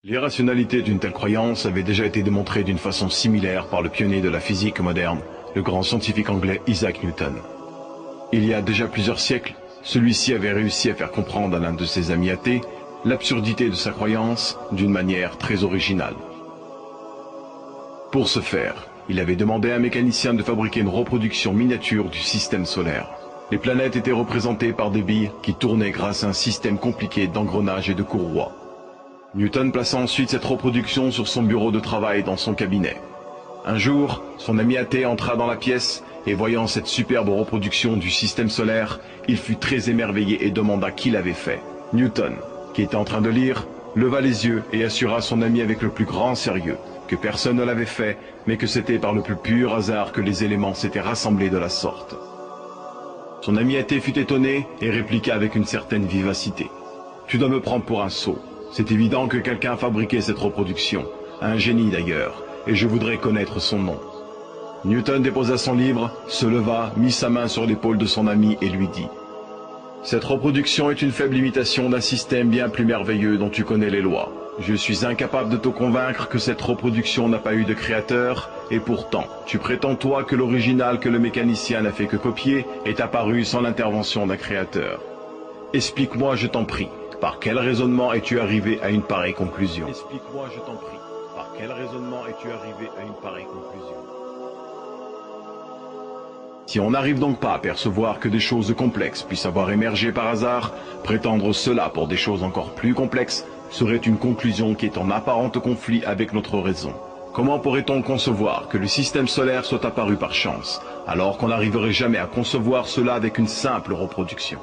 L'irrationalité d'une telle croyance avait déjà été démontrée d'une façon similaire par le pionnier de la physique moderne, le grand scientifique anglais Isaac Newton. Il y a déjà plusieurs siècles, celui-ci avait réussi à faire comprendre à l'un de ses amis athées l'absurdité de sa croyance d'une manière très originale. Pour ce faire, il avait demandé à un mécanicien de fabriquer une reproduction miniature du système solaire. Les planètes étaient représentées par des billes qui tournaient grâce à un système compliqué d'engrenages et de courroies. Newton plaça ensuite cette reproduction sur son bureau de travail dans son cabinet. Un jour, son ami athée entra dans la pièce et voyant cette superbe reproduction du système solaire, il fut très émerveillé et demanda qui l'avait fait. Newton, qui était en train de lire, leva les yeux et assura son ami avec le plus grand sérieux que personne ne l'avait fait, mais que c'était par le plus pur hasard que les éléments s'étaient rassemblés de la sorte. Son ami athée fut étonné et répliqua avec une certaine vivacité. « Tu dois me prendre pour un sot. C'est évident que quelqu'un a fabriqué cette reproduction, un génie d'ailleurs, et je voudrais connaître son nom. » Newton déposa son livre, se leva, mit sa main sur l'épaule de son ami et lui dit « Cette reproduction est une faible imitation d'un système bien plus merveilleux dont tu connais les lois. Je suis incapable de te convaincre que cette reproduction n'a pas eu de créateur, et pourtant, tu prétends toi que l'original que le mécanicien n'a fait que copier est apparu sans l'intervention d'un créateur. Explique-moi, je t'en prie, par quel raisonnement es-tu arrivé à une pareille conclusion? Explique-moi, je t'en prie, par quel raisonnement es-tu arrivé à une pareille conclusion? Si on n'arrive donc pas à percevoir que des choses complexes puissent avoir émergé par hasard, prétendre cela pour des choses encore plus complexes serait une conclusion qui est en apparent conflit avec notre raison. Comment pourrait-on concevoir que le système solaire soit apparu par chance, alors qu'on n'arriverait jamais à concevoir cela avec une simple reproduction ?